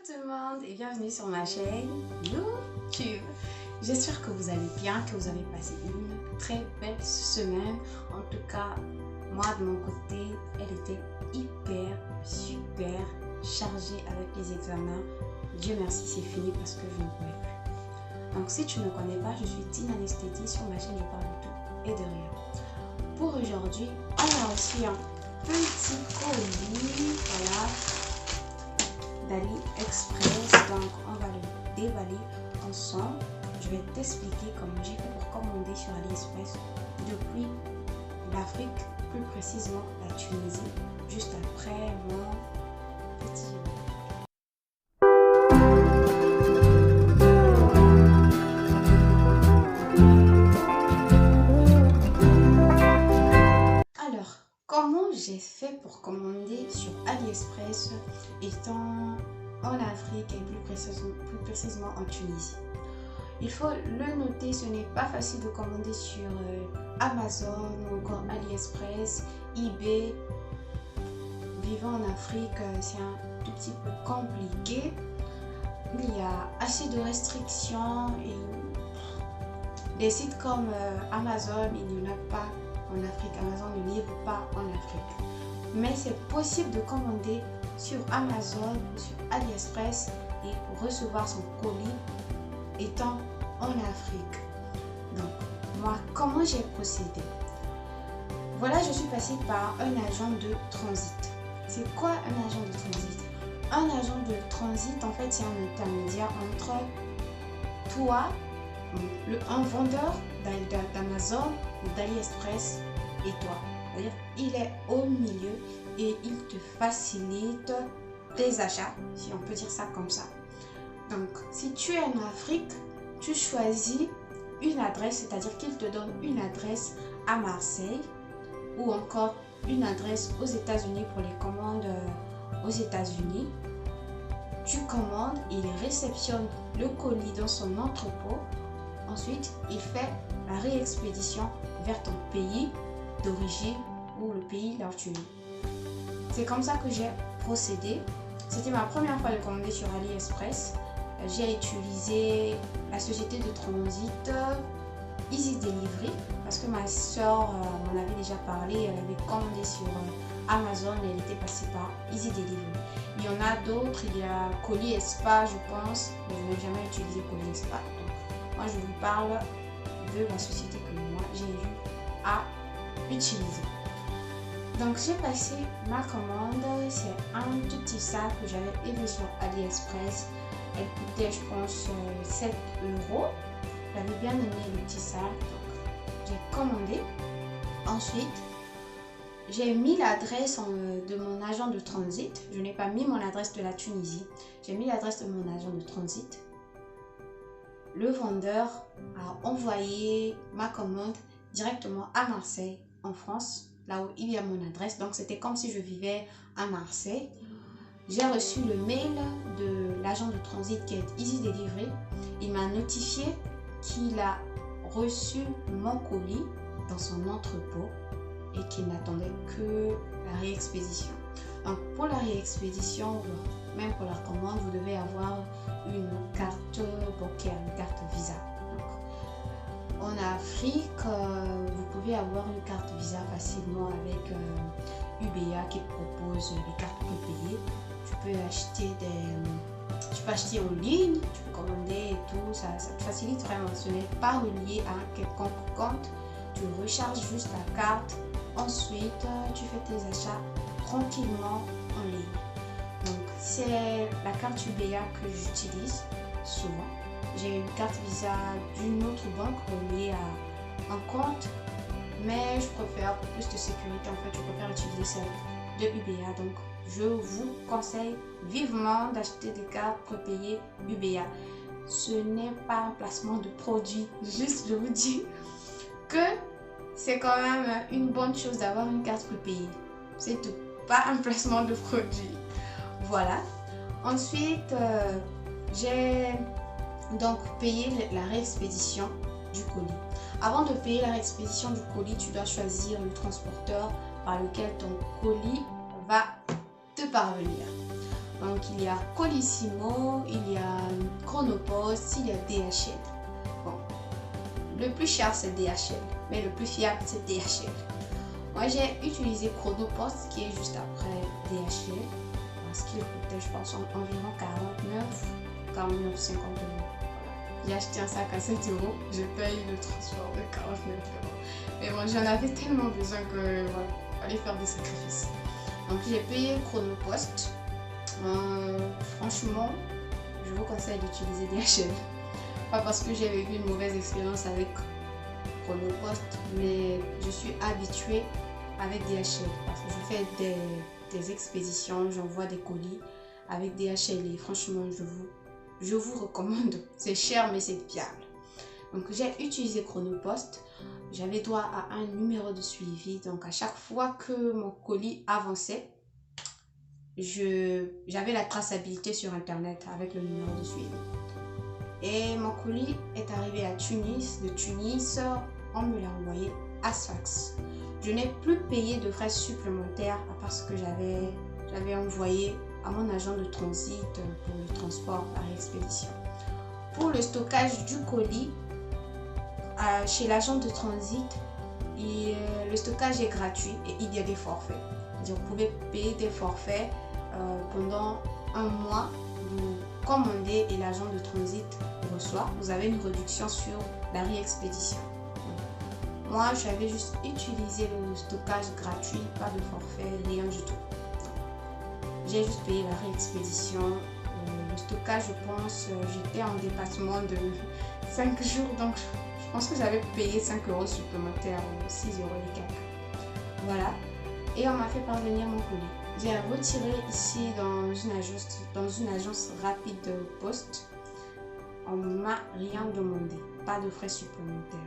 tout le monde et bienvenue sur ma chaîne YouTube. J'espère que vous allez bien, que vous avez passé une très belle semaine. En tout cas, moi de mon côté, elle était super chargée avec les examens. Dieu merci, c'est fini parce que je ne pouvais plus. Donc si tu ne me connais pas, je suis Tina Anesthésie. Sur ma chaîne, je parle de tout et de rien. Pour aujourd'hui, on a reçu un petit colis, voilà, d'AliExpress. Donc on va le déballer ensemble. Je vais t'expliquer comment j'ai fait pour commander sur AliExpress depuis l'Afrique, plus précisément la Tunisie, juste après mon petit... Comment j'ai fait pour commander sur AliExpress étant en Afrique et plus précisément en Tunisie? Il faut le noter, ce n'est pas facile de commander sur Amazon ou encore AliExpress, eBay. Vivant en Afrique, c'est un tout petit peu compliqué. Il y a assez de restrictions et des sites comme Amazon, il n'y en a pas en Afrique. Amazon ne livre pas en Afrique, mais c'est possible de commander sur Amazon ou sur AliExpress et recevoir son colis étant en Afrique. Donc moi, comment j'ai procédé? Voilà, je suis passée par un agent de transit. C'est quoi un agent de transit? Un agent de transit, en fait, c'est un intermédiaire entre toi, un vendeur d'Amazon ou d'AliExpress et toi. C'est-à-dire, il est au milieu et il te facilite tes achats, si on peut dire ça comme ça. Donc, si tu es en Afrique, tu choisis une adresse, c'est-à-dire qu'il te donne une adresse à Marseille ou encore une adresse aux États-Unis pour les commandes aux États-Unis. Tu commandes, il réceptionne le colis dans son entrepôt. Ensuite, il fait la réexpédition vers ton pays d'origine ou le pays là où tu es. C'est comme ça que j'ai procédé. C'était ma première fois de commander sur AliExpress. J'ai utilisé la société de transit Easy Delivery parce que ma soeur m'en avait déjà parlé. Elle avait commandé sur Amazon et elle était passée par Easy Delivery. Il y en a d'autres, il y a Colis Espa, je pense, mais je n'ai jamais utilisé Colis Espa. Donc, moi, je vous parle de la société que moi j'ai eu à utiliser. Donc j'ai passé ma commande, c'est un tout petit sac que j'avais aimé sur AliExpress. Elle coûtait, je pense, 7 €. J'avais bien aimé le petit sac, donc j'ai commandé. Ensuite, j'ai mis l'adresse de mon agent de transit. Je n'ai pas mis mon adresse de la Tunisie. J'ai mis l'adresse de mon agent de transit. Le vendeur a envoyé ma commande directement à Marseille, en France, là où il y a mon adresse. Donc c'était comme si je vivais à Marseille. J'ai reçu le mail de l'agent de transit qui est Easy Delivery. Il m'a notifié qu'il a reçu mon colis dans son entrepôt et qu'il n'attendait que la réexpédition. Donc pour la réexpédition, même pour la commande, vous devez avoir une carte bancaire, une carte Visa. Donc, en Afrique, vous pouvez avoir une carte Visa facilement avec UBA qui propose les cartes prépayées. Tu peux acheter en ligne, tu peux commander et tout, ça te facilite vraiment. Ce n'est pas relié à un quelconque compte. Tu recharges juste la carte, ensuite tu fais tes achats tranquillement en ligne. Donc c'est la carte UBA que j'utilise souvent. J'ai une carte Visa d'une autre banque reliée à un compte, mais je préfère pour plus de sécurité, en fait, je préfère utiliser celle de UBA. Donc je vous conseille vivement d'acheter des cartes prépayées UBA. Ce n'est pas un placement de produit, juste je vous dis que c'est quand même une bonne chose d'avoir une carte prépayée. C'est tout, pas un placement de produit. Voilà. Ensuite, j'ai donc payé la réexpédition du colis. Avant de payer la réexpédition du colis, tu dois choisir le transporteur par lequel ton colis va te parvenir. Donc il y a Colissimo, il y a Chronopost, il y a DHL. Bon, le plus cher c'est DHL, mais le plus fiable c'est DHL. Moi j'ai utilisé Chronopost qui est juste après DHL parce qu'il coûtait je pense environ 49,50 €. J'ai acheté un sac à 7 €, je paye le transport de 49 €. Mais bon, j'en avais tellement besoin que voilà, il fallait faire des sacrifices. Donc j'ai payé Chronopost. Franchement, je vous conseille d'utiliser DHL. Pas parce que j'ai vécu une mauvaise expérience avec Chronopost, mais je suis habituée avec DHL parce que je fais des expéditions, j'envoie des colis avec DHL et franchement, je vous recommande. C'est cher, mais c'est fiable. Donc, j'ai utilisé Chronopost. J'avais droit à un numéro de suivi. Donc, à chaque fois que mon colis avançait, j'avais la traçabilité sur Internet avec le numéro de suivi. Et mon colis est arrivé à Tunis. De Tunis, on me l'a envoyé à Sfax. Je n'ai plus payé de frais supplémentaires parce que j'avais envoyé à mon agent de transit pour le transport par expédition. Pour le stockage du colis, chez l'agent de transit, le stockage est gratuit et il y a des forfaits. Vous pouvez payer des forfaits pendant un mois. Vous commandez et l'agent de transit reçoit. Vous avez une réduction sur la réexpédition. Moi, j'avais juste utilisé le stockage gratuit, pas de forfait, rien du tout. J'ai juste payé la réexpédition. Le stockage, je pense, j'étais en dépassement de 5 jours. Donc, je pense que j'avais payé 5 € supplémentaires, 6 € et quelques. Voilà. Et on m'a fait parvenir mon colis. J'ai retiré ici dans une agence rapide de poste. On ne m'a rien demandé. Pas de frais supplémentaires.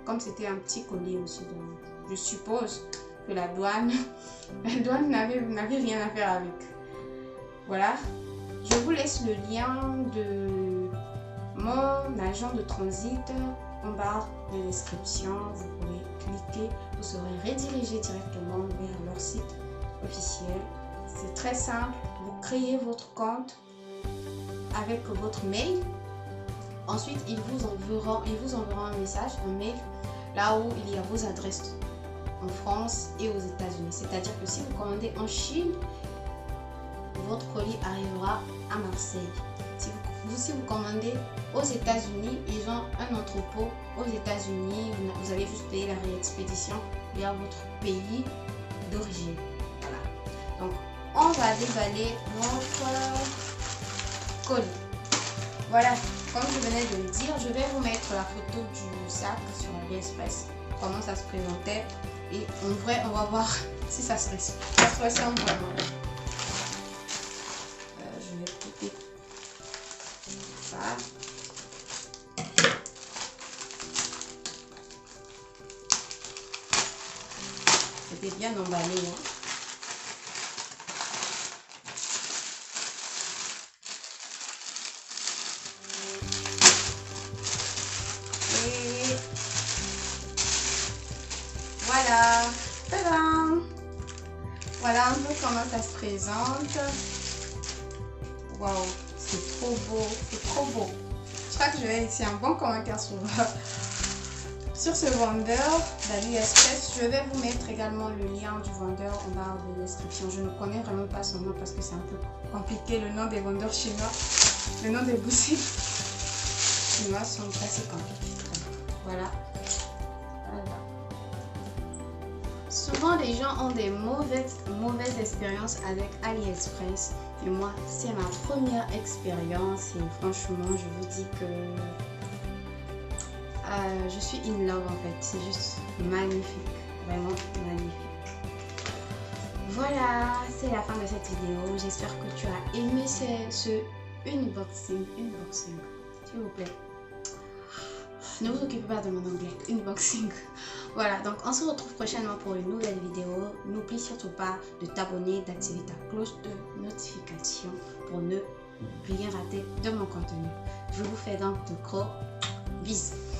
Comme c'était un petit colis aussi, donc je suppose que la douane n'avait rien à faire avec. Voilà, je vous laisse le lien de mon agent de transit en barre de description. Vous pouvez cliquer, vous serez redirigé directement vers leur site officiel. C'est très simple, vous créez votre compte avec votre mail. Ensuite, ils vous enverront un message, un mail, là où il y a vos adresses en France et aux États-Unis. C'est-à-dire que si vous commandez en Chine, votre colis arrivera à Marseille. Si vous commandez aux États-Unis, ils ont un entrepôt aux États-Unis. Vous allez juste payer la réexpédition vers votre pays d'origine. Voilà. Donc, on va déballer notre colis. Voilà, comme je venais de le dire, je vais vous mettre la photo du sac sur AliExpress, comment ça se présentait. Et en vrai, on va voir si ça se ressemble vraiment. Je vais couper ça. C'était bien emballé, hein. Voilà, tadam! Voilà un peu comment ça se présente. Waouh, c'est trop beau, c'est trop beau. Je crois que je vais laisser un bon commentaire sur ce vendeur d'AliExpress. Je vais vous mettre également le lien du vendeur en barre de description. Je ne connais vraiment pas son nom parce que c'est un peu compliqué, le nom des vendeurs chinois. Le nom des boutiques chinois sont assez compliqués. Voilà. Souvent, les gens ont des mauvaises expériences avec AliExpress. Et moi, c'est ma première expérience. Et franchement, je vous dis que je suis in love en fait. C'est juste magnifique. Vraiment magnifique. Voilà, c'est la fin de cette vidéo. J'espère que tu as aimé ce unboxing. S'il vous plaît. Ne vous occupez pas de mon anglais. Unboxing. Voilà, donc on se retrouve prochainement pour une nouvelle vidéo. N'oublie surtout pas de t'abonner, d'activer ta cloche de notification pour ne rien rater de mon contenu. Je vous fais donc de gros bisous.